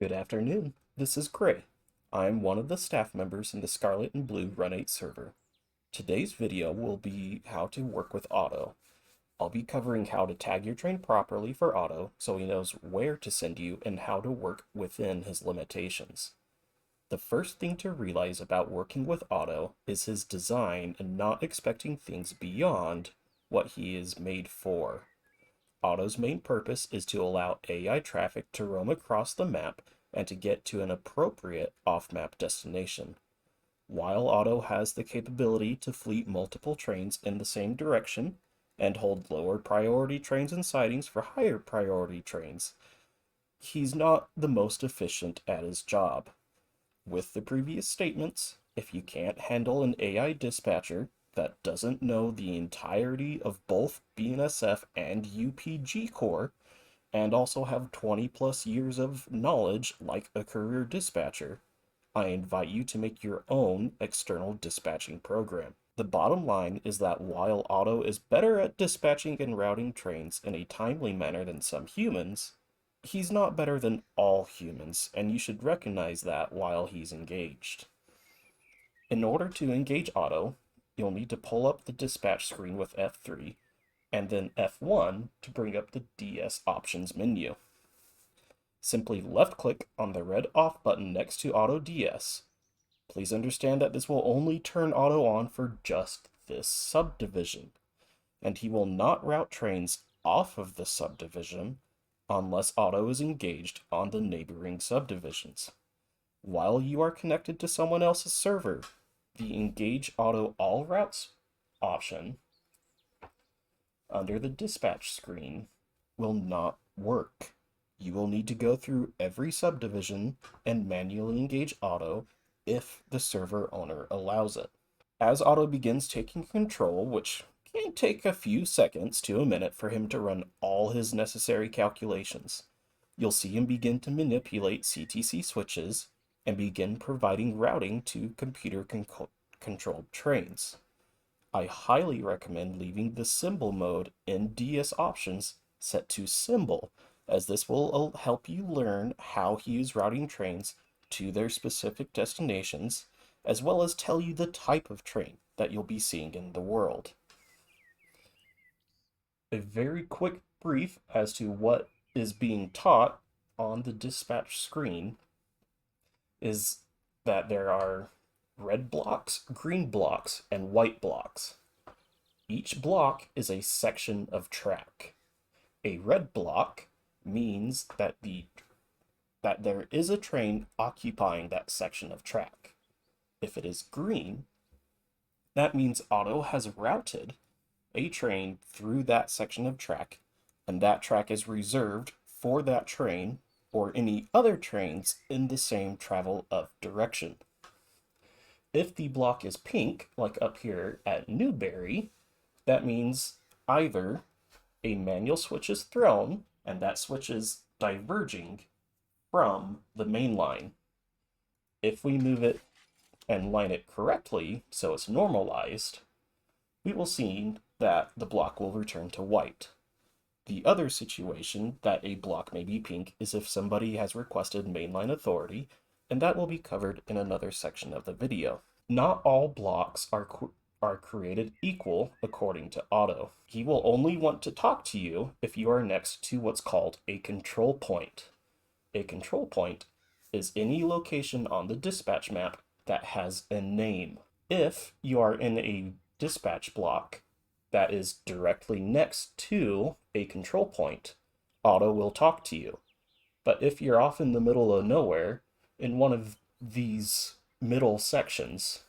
Good afternoon. This is Gray. I'm one of the staff members in the Scarlet and Blue Run8 server. Today's video will be how to work with Otto. I'll be covering how to tag your train properly for Otto so he knows where to send you and how to work within his limitations. The first thing to realize about working with Otto is his design and not expecting things beyond what he is made for. Otto's main purpose is to allow AI traffic to roam across the map and to get to an appropriate off-map destination. While Otto has the capability to fleet multiple trains in the same direction and hold lower priority trains and sidings for higher priority trains, he's not the most efficient at his job. With the previous statements, if you can't handle an AI dispatcher that doesn't know the entirety of both BNSF and UPG core, and also have 20 plus years of knowledge like a career dispatcher, I invite you to make your own external dispatching program. The bottom line is that while Otto is better at dispatching and routing trains in a timely manner than some humans, he's not better than all humans, and you should recognize that while he's engaged. In order to engage Otto, you'll need to pull up the dispatch screen with F3 and then F1 to bring up the DS options menu. Simply left-click on the red off button next to Auto DS. Please understand that this will only turn Auto on for just this subdivision, and he will not route trains off of the subdivision unless Auto is engaged on the neighboring subdivisions. While you are connected to someone else's server, the Engage Auto All Routes option under the dispatch screen will not work. You will need to go through every subdivision and manually engage Otto if the server owner allows it. As Otto begins taking control, which can take a few seconds to a minute for him to run all his necessary calculations, you'll see him begin to manipulate CTC switches and begin providing routing to computer-controlled trains. I highly recommend leaving the symbol mode in DS options set to symbol, as this will help you learn how he is routing trains to their specific destinations, as well as tell you the type of train that you'll be seeing in the world. A very quick brief as to what is being taught on the dispatch screen is that there are red blocks, green blocks, and white blocks. Each block is a section of track. A red block means that there is a train occupying that section of track. If it is green, that means Otto has routed a train through that section of track, and that track is reserved for that train or any other trains in the same travel of direction. If the block is pink, like up here at Newberry, that means either a manual switch is thrown and that switch is diverging from the main line. If we move it and line it correctly, so it's normalized, we will see that the block will return to white. The other situation that a block may be pink is if somebody has requested mainline authority, and that will be covered in another section of the video. Not all blocks are created equal according to Otto. He will only want to talk to you if you are next to what's called a control point. A control point is any location on the dispatch map that has a name. If you are in a dispatch block that is directly next to a control point, Otto will talk to you. But if you're off in the middle of nowhere, in one of these middle sections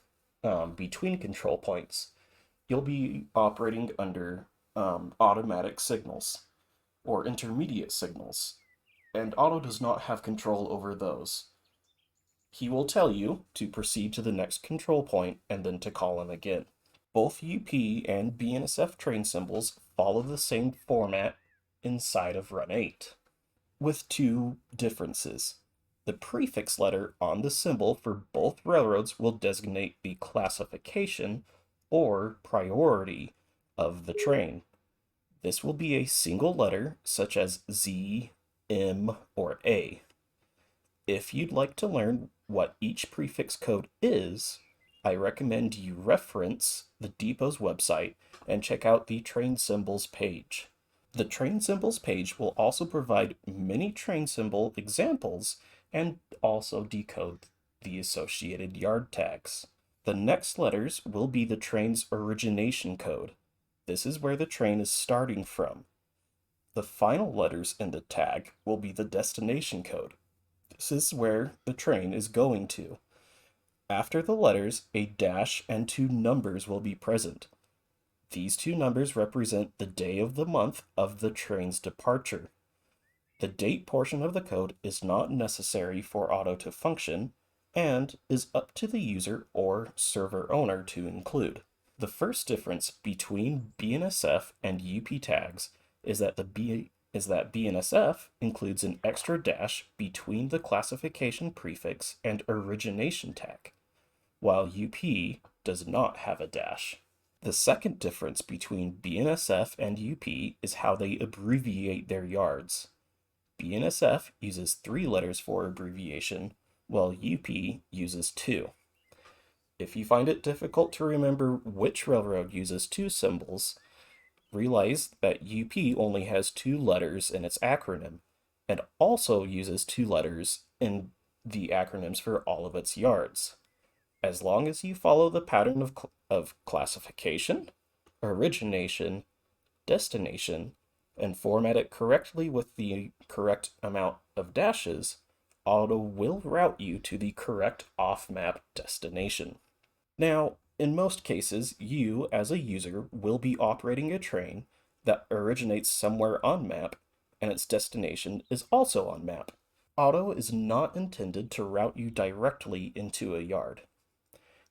between control points, you'll be operating under automatic signals or intermediate signals, and Otto does not have control over those. He will tell you to proceed to the next control point and then to call him again. Both UP and BNSF train symbols follow the same format inside of Run8, with two differences. The prefix letter on the symbol for both railroads will designate the classification or priority of the train. This will be a single letter such as Z, M, or A. If you'd like to learn what each prefix code is, I recommend you reference the depot's website and check out the train symbols page. The train symbols page will also provide many train symbol examples and also decode the associated yard tags. The next letters will be the train's origination code. This is where the train is starting from. The final letters in the tag will be the destination code. This is where the train is going to. After the letters, a dash and two numbers will be present. These two numbers represent the day of the month of the train's departure. The date portion of the code is not necessary for Otto to function and is up to the user or server owner to include. The first difference between BNSF and UP tags is that BNSF includes an extra dash between the classification prefix and origination tag, while UP does not have a dash. The second difference between BNSF and UP is how they abbreviate their yards. BNSF uses 3 letters for abbreviation, while UP uses 2. If you find it difficult to remember which railroad uses 2 symbols, realize that UP only has 2 letters in its acronym, and also uses 2 letters in the acronyms for all of its yards. As long as you follow the pattern of classification, origination, destination, and format it correctly with the correct amount of dashes, Otto will route you to the correct off-map destination. Now, in most cases, you, as a user, will be operating a train that originates somewhere on map, and its destination is also on map. Otto is not intended to route you directly into a yard.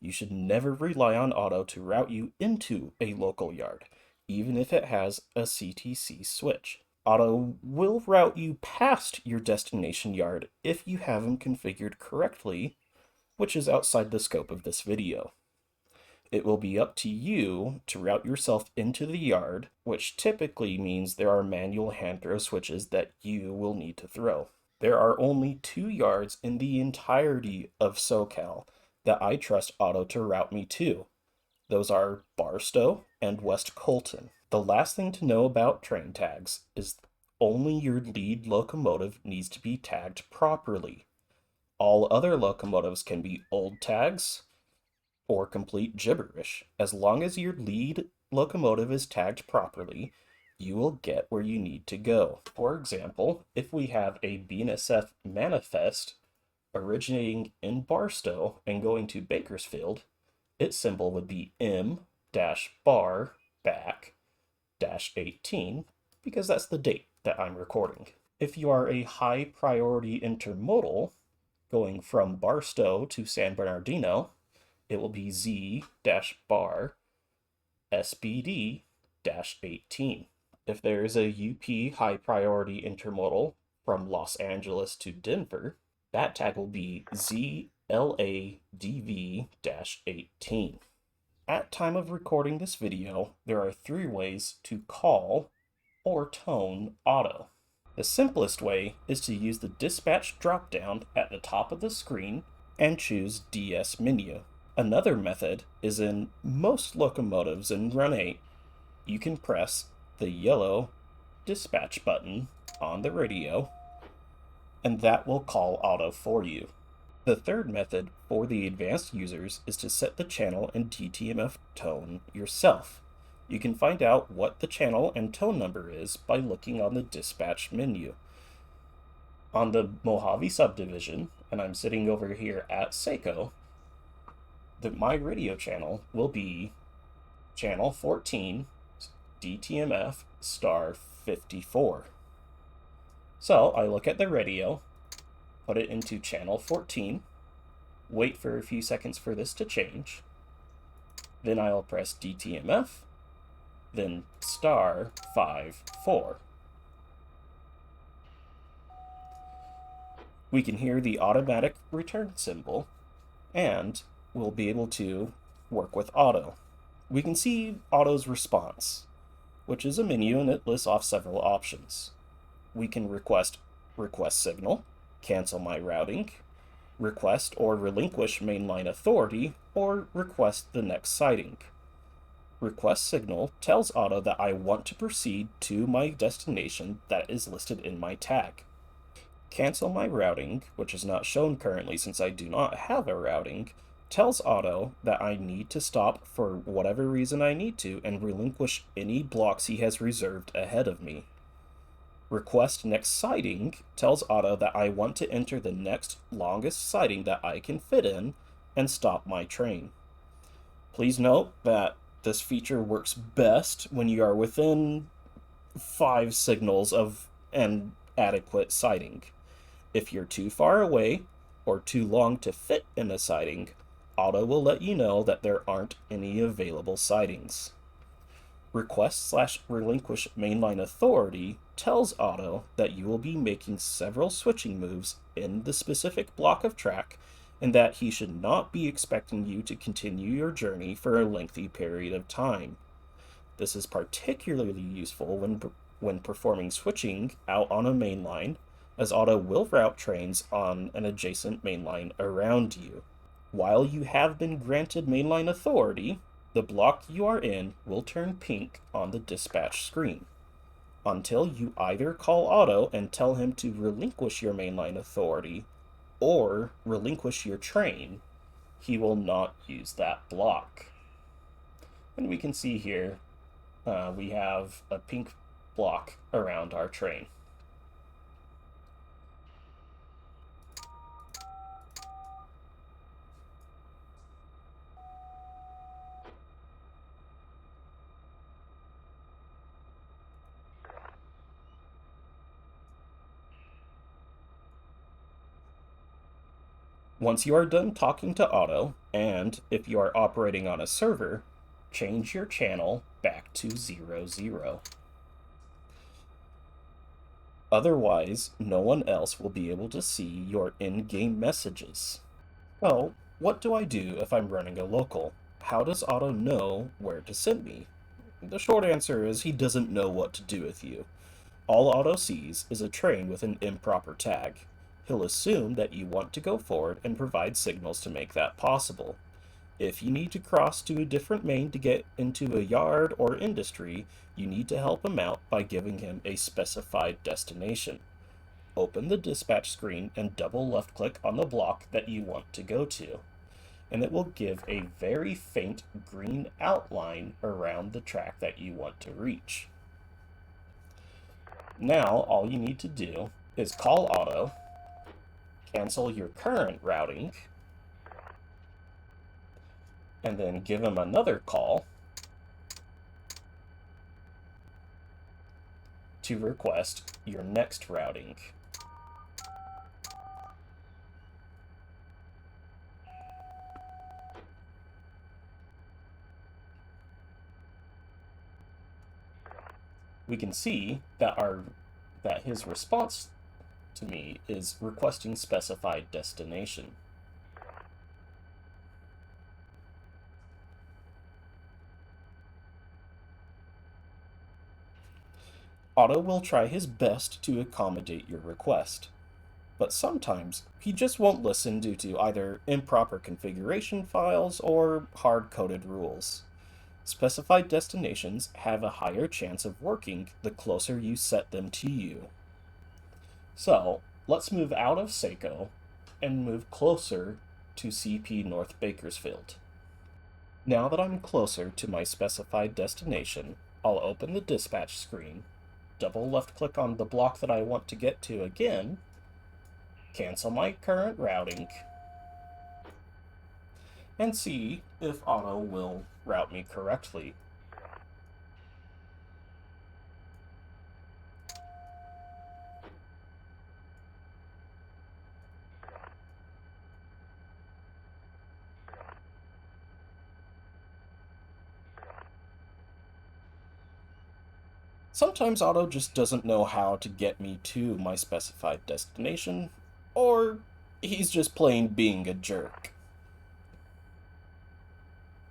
You should never rely on Otto to route you into a local yard, even if it has a CTC switch. Otto will route you past your destination yard if you have him configured correctly, which is outside the scope of this video. It will be up to you to route yourself into the yard, which typically means there are manual hand throw switches that you will need to throw. There are only 2 yards in the entirety of SoCal that I trust Otto to route me to. Those are Barstow and West Colton. The last thing to know about train tags is only your lead locomotive needs to be tagged properly. All other locomotives can be old tags or complete gibberish. As long as your lead locomotive is tagged properly, you will get where you need to go. For example, if we have a BNSF manifest originating in Barstow and going to Bakersfield, its symbol would be M-bar back-18, because that's the date that I'm recording. If you are a high priority intermodal going from Barstow to San Bernardino, it will be Z-bar SBD-18. If there is a UP high priority intermodal from Los Angeles to Denver, that tag will be ZLADV-18. At time of recording this video, there are 3 ways to call or tone Otto. The simplest way is to use the dispatch dropdown at the top of the screen and choose DS menu. Another method is in most locomotives in Run8, you can press the yellow dispatch button on the radio, and that will call Otto for you. The third method for the advanced users is to set the channel and DTMF tone yourself. You can find out what the channel and tone number is by looking on the dispatch menu. On the Mojave subdivision, and I'm sitting over here at Seiko, my radio channel will be channel 14 DTMF star 54. So I look at the radio, put it into channel 14, wait for a few seconds for this to change, then I'll press DTMF, then star 54. We can hear the automatic return symbol, and we'll be able to work with Otto. We can see Otto's response, which is a menu and it lists off several options. We can request signal, cancel my routing, request or relinquish mainline authority, or request the next sighting. Request signal tells Otto that I want to proceed to my destination that is listed in my tag. Cancel my routing, which is not shown currently since I do not have a routing, tells Otto that I need to stop for whatever reason I need to and relinquish any blocks he has reserved ahead of me. Request next sighting tells Otto that I want to enter the next longest sighting that I can fit in and stop my train. Please note that this feature works best when you are within 5 signals of an adequate sighting. If you're too far away or too long to fit in a sighting, Otto will let you know that there aren't any available sightings. Request/relinquish mainline authority tells Otto that you will be making several switching moves in the specific block of track and that he should not be expecting you to continue your journey for a lengthy period of time. This is particularly useful when performing switching out on a mainline, as Otto will route trains on an adjacent mainline around you. While you have been granted mainline authority, the block you are in will turn pink on the dispatch screen. Until you either call Otto and tell him to relinquish your mainline authority or relinquish your train, he will not use that block. And we can see here we have a pink block around our train. Once you are done talking to Otto, and if you are operating on a server, change your channel back to 00. Otherwise, no one else will be able to see your in-game messages. So, what do I do if I'm running a local? How does Otto know where to send me? The short answer is he doesn't know what to do with you. All Otto sees is a train with an improper tag. He'll assume that you want to go forward and provide signals to make that possible. If you need to cross to a different main to get into a yard or industry, you need to help him out by giving him a specified destination. Open the dispatch screen and double left click on the block that you want to go to, and it will give a very faint green outline around the track that you want to reach. Now all you need to do is call Otto, cancel your current routing, and then give him another call to request your next routing. We can see that his response to me is requesting specified destination. Otto will try his best to accommodate your request, but sometimes he just won't listen due to either improper configuration files or hard-coded rules. Specified destinations have a higher chance of working the closer you set them to you. So, let's move out of Seiko and move closer to CP North Bakersfield. Now that I'm closer to my specified destination, I'll open the dispatch screen, double left click on the block that I want to get to again, cancel my current routing, and see if Otto will route me correctly. Sometimes Otto just doesn't know how to get me to my specified destination, or he's just plain being a jerk.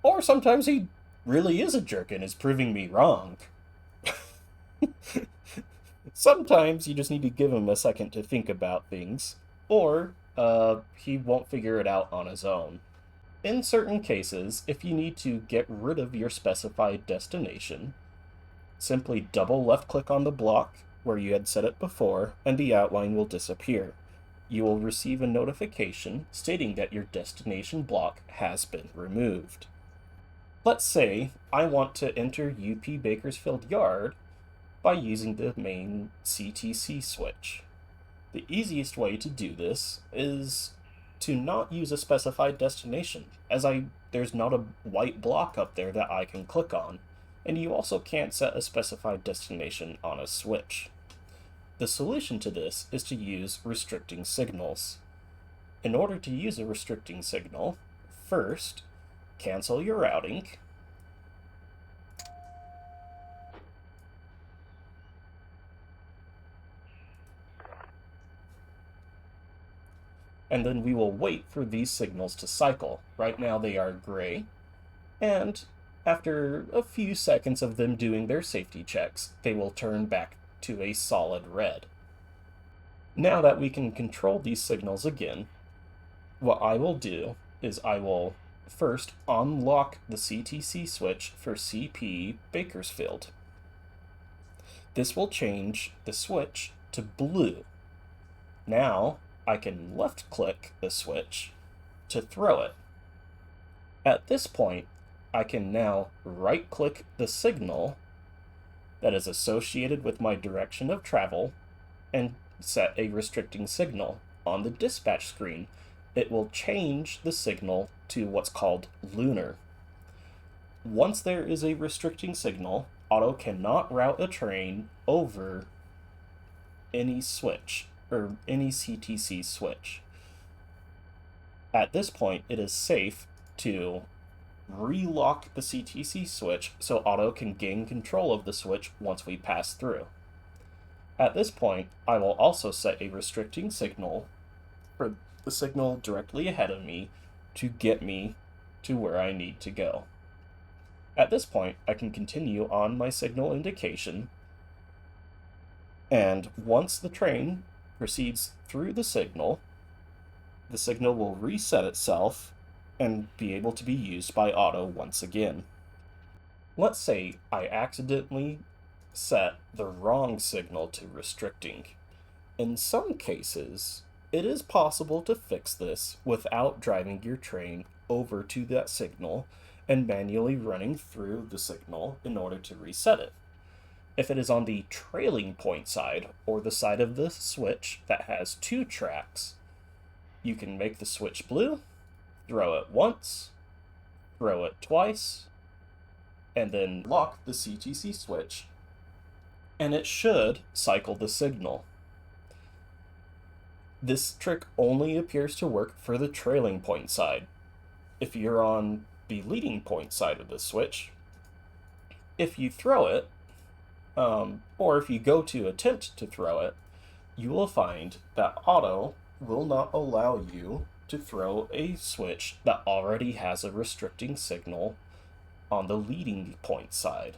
Or sometimes he really is a jerk and is proving me wrong. Sometimes you just need to give him a second to think about things. or he won't figure it out on his own. In certain cases, if you need to get rid of your specified destination, simply double left click on the block where you had set it before, and the outline will disappear. You will receive a notification stating that your destination block has been removed. Let's say I want to enter UP Bakersfield Yard by using the main CTC switch. The easiest way to do this is to not use a specified destination, as there's not a white block up there that I can click on, and you also can't set a specified destination on a switch. The solution to this is to use restricting signals. In order to use a restricting signal, first, cancel your routing, and then we will wait for these signals to cycle. Right now they are gray, and after a few seconds of them doing their safety checks, they will turn back to a solid red. Now that we can control these signals again, what I will do is I will first unlock the CTC switch for CP Bakersfield. This will change the switch to blue. Now I can left click the switch to throw it. At this point, I can now right click the signal that is associated with my direction of travel and set a restricting signal. On the dispatch screen, it will change the signal to what's called lunar. Once there is a restricting signal, Otto cannot route a train over any switch or any CTC switch. At this point, it is safe to relock the CTC switch so Otto can gain control of the switch once we pass through. At this point, I will also set a restricting signal for the signal directly ahead of me to get me to where I need to go. At this point, I can continue on my signal indication, and once the train proceeds through the signal will reset itself and be able to be used by Otto once again. Let's say I accidentally set the wrong signal to restricting. In some cases, it is possible to fix this without driving your train over to that signal and manually running through the signal in order to reset it. If it is on the trailing point side, or the side of the switch that has two tracks, you can make the switch blue, throw it once, throw it twice, and then lock the CTC switch, and it should cycle the signal. This trick only appears to work for the trailing point side. If you're on the leading point side of the switch, if you throw it, or if you go to attempt to throw it, you will find that Otto will not allow you to throw a switch that already has a restricting signal on the leading point side.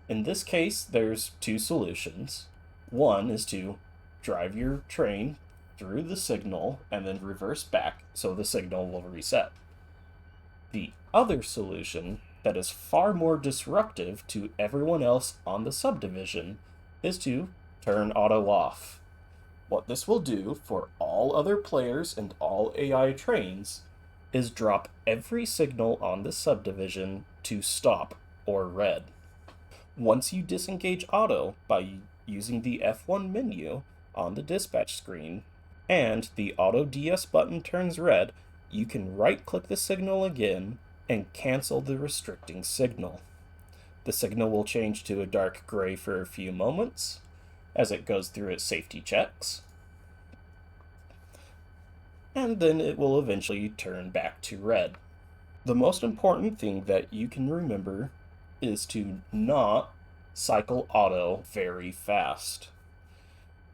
In this case, there's two solutions. One is to drive your train through the signal and then reverse back so the signal will reset. The other solution that is far more disruptive to everyone else on the subdivision is to turn Otto off. What this will do for all other players and all AI trains is drop every signal on the subdivision to stop or red. Once you disengage Otto by using the F1 menu on the dispatch screen and the Auto DS button turns red, you can right-click the signal again and cancel the restricting signal. The signal will change to a dark gray for a few moments as it goes through its safety checks, and then it will eventually turn back to red. The most important thing that you can remember is to not cycle Otto very fast.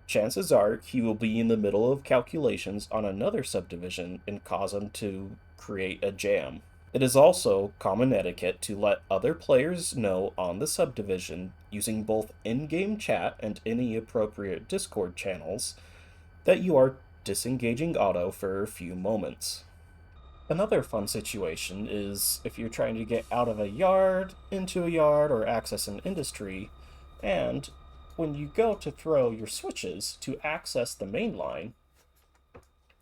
Chances are he will be in the middle of calculations on another subdivision and cause him to create a jam. It is also common etiquette to let other players know on the subdivision using both in-game chat and any appropriate Discord channels that you are disengaging Otto for a few moments. Another fun situation is if you're trying to get out of a yard, into a yard, or access an industry, and when you go to throw your switches to access the main line,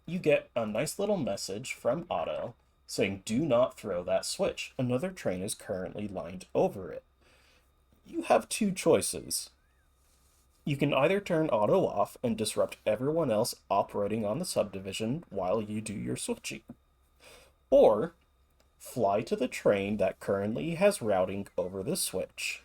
you get a nice little message from Otto saying, "Do not throw that switch. Another train is currently lined over it." You have two choices. You can either turn Otto off and disrupt everyone else operating on the subdivision while you do your switching, or fly to the train that currently has routing over the switch.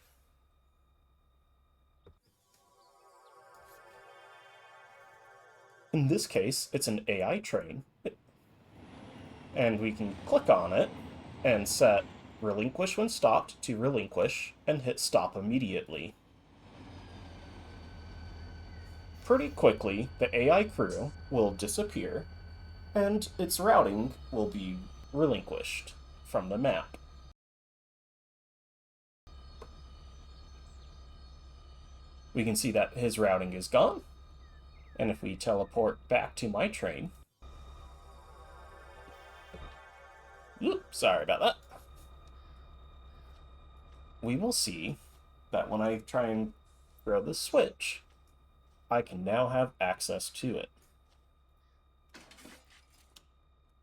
In this case, it's an AI train, and we can click on it and set relinquish when stopped to relinquish and hit stop immediately. Pretty quickly, the AI crew will disappear and its routing will be relinquished from the map. We can see that his routing is gone, and if we teleport back to my train, sorry about that, we will see that when I try and throw the switch, I can now have access to it.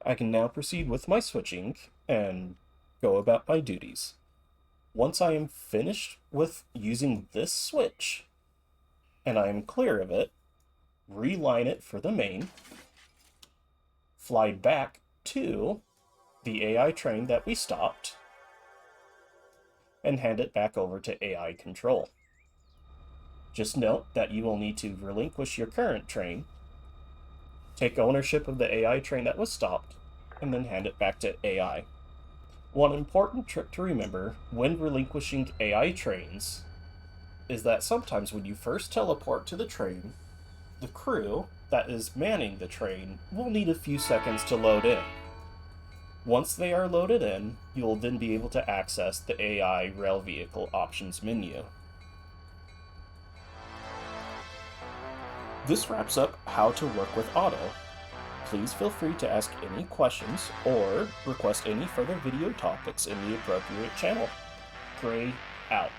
I can now proceed with my switching and go about my duties. Once I am finished with using this switch, and I am clear of it, reline it for the main, fly back to the AI train that we stopped, and hand it back over to AI control. Just note that you will need to relinquish your current train, take ownership of the AI train that was stopped, and then hand it back to AI. One important trick to remember when relinquishing AI trains is that sometimes when you first teleport to the train, the crew that is manning the train will need a few seconds to load in. Once they are loaded in, you'll then be able to access the AI rail vehicle options menu. This wraps up how to work with Otto. Please feel free to ask any questions or request any further video topics in the appropriate channel. Gray out.